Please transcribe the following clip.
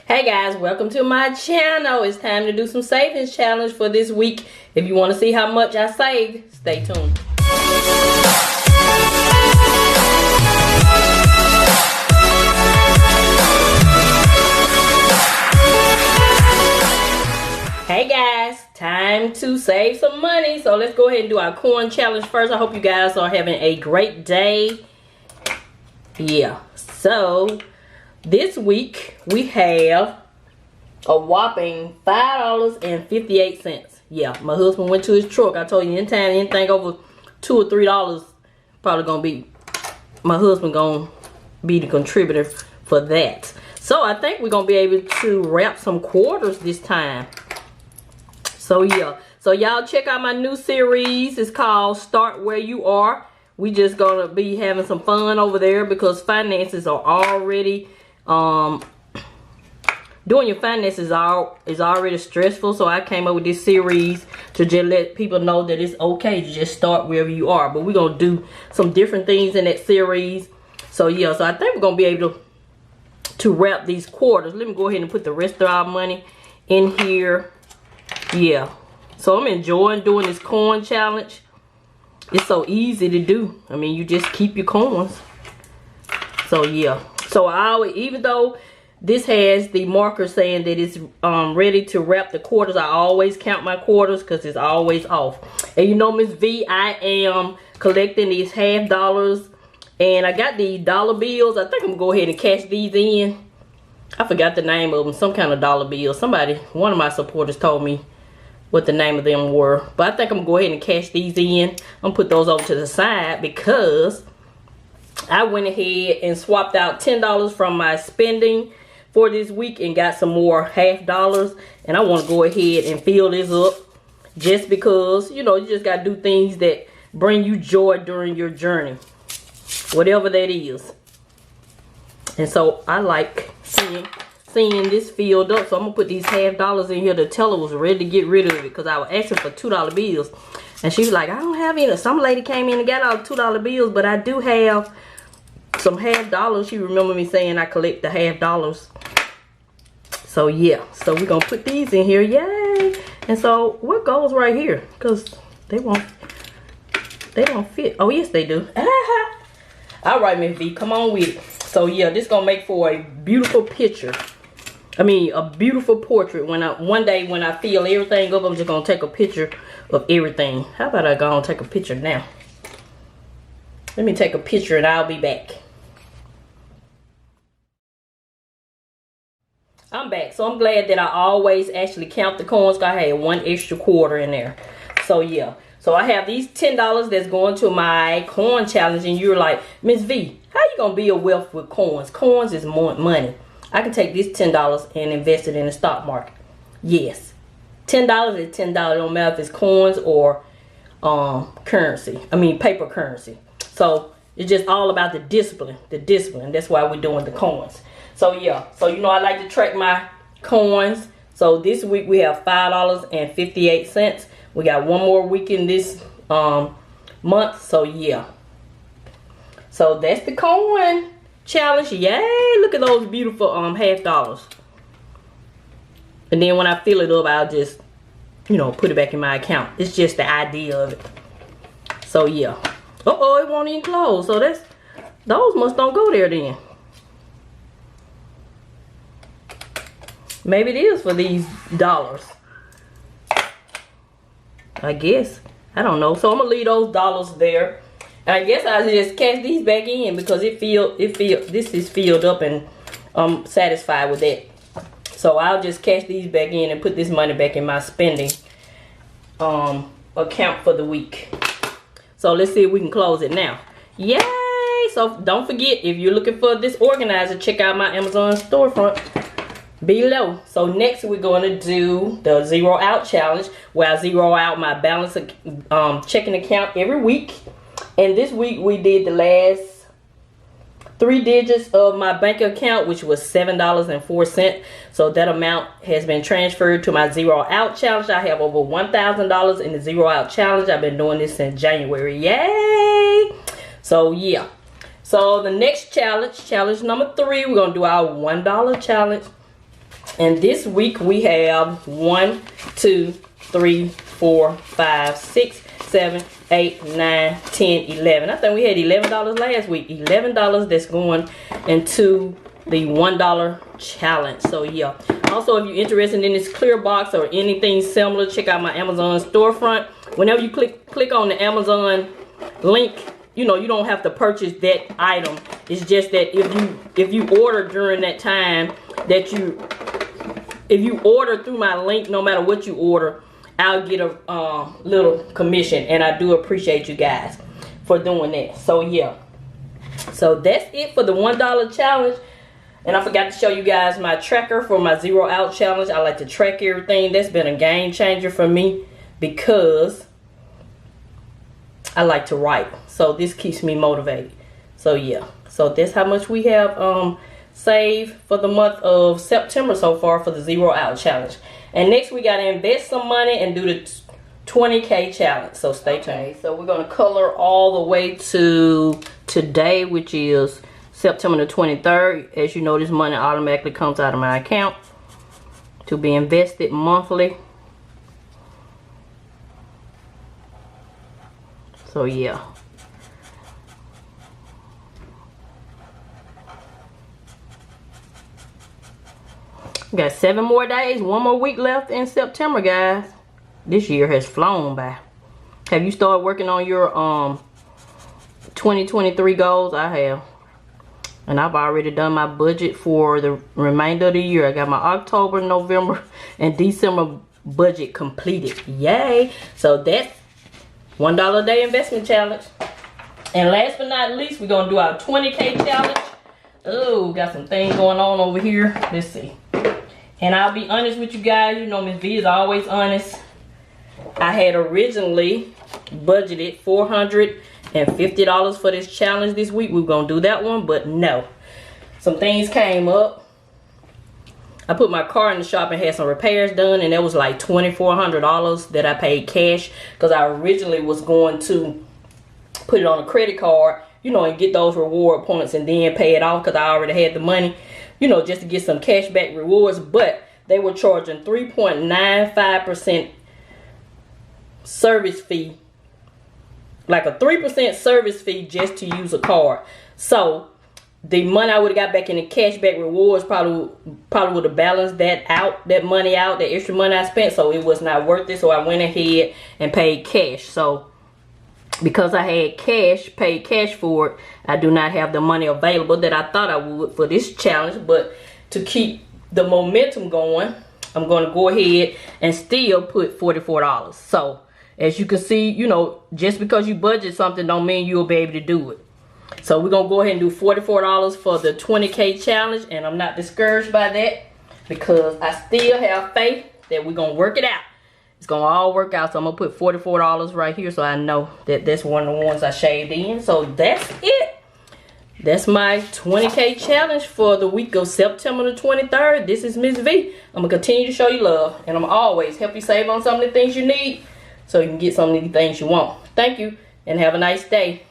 Hey guys, welcome to my channel. It's time to do some savings challenge for this week. If you want to see how much I saved, stay tuned. Hey guys, time to save some money. So let's go ahead and do our coin challenge first. I hope you guys are having a great day. Yeah, so this week we have a whopping $5.58. Yeah, my husband went to his truck. I told you anytime anything over $2 or $3 probably gonna be my husband gonna be the contributor for that. So I think we're gonna be able to wrap some quarters this time. So yeah, so y'all check out my new series. It's called Start Where You Are. We just gonna be having some fun over there because finances are already doing your finances is already stressful. So I came up with this series to just let people know that it's okay to just start wherever you are. But we're gonna do some different things in that series. So yeah, so I think we're gonna be able to wrap these quarters. Let me go ahead and put the rest of our money in here. Yeah, so I'm enjoying doing this coin challenge. It's so easy to do. I mean, you just keep your coins. So yeah, so I always, even though this has the marker saying that it's ready to wrap the quarters, I always count my quarters because it's always off. And you know, Miss V, I am collecting these half dollars, and I got these dollar bills. I think I'm gonna go ahead and cash these in. I forgot the name of them, some kind of dollar bill. Somebody, one of my supporters told me what the name of them were, but I think I'm gonna go ahead and cash these in. I'm gonna put those over to the side because I went ahead and swapped out $10 from my spending for this week and got some more half dollars, and I want to go ahead and fill this up just because, you know, you just got to do things that bring you joy during your journey, whatever that is. And so I like seeing this filled up. So I'm gonna put these half dollars in here. The teller was ready to get rid of it because I was asking for $2 bills, and she was like, I don't have any. Some lady came in and got all $2 bills, but I do have some half dollars. She remembered me saying I collect the half dollars. So yeah, so we're gonna put these in here. Yay! And so what goes right here? Because they don't fit. Oh yes, they do. All right, Miss V, come on with it. So yeah, this gonna make for a beautiful picture. I mean, a beautiful portrait. One day when I fill everything up, I'm just gonna take a picture of everything. How about I go and take a picture now? Let me take a picture and I'll be back. I'm back. So I'm glad that I always actually count the coins. I had one extra quarter in there. So yeah. So I have these $10 that's going to my coin challenge, and you're like, Miss V, how you gonna be a wealth with coins? Coins is more money. I can take this $10 and invest it in the stock market. Yes, $10 is $10. Don't matter if it's coins or currency. I mean paper currency. So it's just all about the discipline. The discipline. That's why we're doing the coins. So yeah. So you know I like to track my coins. So this week we have $5.58. We got one more week in this month. So yeah. So that's the coin challenge. Yay! Look at those beautiful half dollars. And then when I fill it up, I'll just, you know, put it back in my account. It's just the idea of it. So yeah. Uh-oh, it won't even close. So those must don't go there then. Maybe it is for these dollars, I guess. I don't know. So I'm gonna leave those dollars there. And I guess I'll just cash these back in because this is filled up, and I'm satisfied with that. So I'll just cash these back in and put this money back in my spending account for the week. So let's see if we can close it now. Yay! So don't forget, if you're looking for this organizer, check out my Amazon storefront below. So next we're going to do the zero out challenge, where I zero out my balance checking account every week. And this week we did the last 3 digits of my bank account, which was $7.04. So that amount has been transferred to my zero out challenge. I have over $1,000 in the zero out challenge. I've been doing this since January. Yay! So yeah. So the next challenge, challenge number 3, we're gonna do our $1 challenge. And this week we have 1, 2, 3, 4, 5, 6, 7, 8, 9, 10, 11. I think we had $11 last week. $11 that's going into the $1 challenge. So yeah. Also, if you're interested in this clear box or anything similar, check out my Amazon storefront. Whenever you click on the Amazon link, you know, you don't have to purchase that item. It's just that if you order during that time that if you order through my link, no matter what you order, I'll get a little commission, and I do appreciate you guys for doing that. So yeah, so that's it for the $1 challenge. And I forgot to show you guys my tracker for my 0 out challenge. I like to track everything. That's been a game changer for me because I like to write. So this keeps me motivated. So yeah, so that's how much we have saved for the month of September so far for the 0 out challenge. And next we got to invest some money and do the 20K challenge. So stay tuned. Okay, so we're going to color all the way to today, which is September the 23rd. As you know, this money automatically comes out of my account to be invested monthly. So yeah. We got 7 more days, 1 more week left in September, guys. This year has flown by. Have you started working on your 2023 goals? I have. And I've already done my budget for the remainder of the year. I got my October, November, and December budget completed. Yay! So that's $1 a day investment challenge. And last but not least, we're going to do our 20K challenge. Oh, got some things going on over here. Let's see. And I'll be honest with you guys. You know, Mrs Vee is always honest. I had originally budgeted $450 for this challenge this week. We were going to do that one, but no. Some things came up. I put my car in the shop and had some repairs done, and it was like $2,400 that I paid cash because I originally was going to put it on a credit card, you know, and get those reward points and then pay it off because I already had the money, you know, just to get some cash back rewards. But they were charging 3.95% service fee, like a 3% service fee just to use a card. So the money I would have got back in the cashback rewards probably would have balanced that money out, that extra money I spent. So it was not worth it. So I went ahead and paid cash. So because I had cash, paid cash for it, I do not have the money available that I thought I would for this challenge. But to keep the momentum going, I'm going to go ahead and still put $44. So as you can see, you know, just because you budget something don't mean you'll be able to do it. So we're going to go ahead and do $44 for the 20K challenge. And I'm not discouraged by that because I still have faith that we're going to work it out. It's going to all work out. So I'm going to put $44 right here so I know that that's one of the ones I shaved in. So that's it. That's my 20K challenge for the week of September the 23rd. This is Mrs Vee. I'm going to continue to show you love. And I'm always help you save on some of the things you need so you can get some of the things you want. Thank you and have a nice day.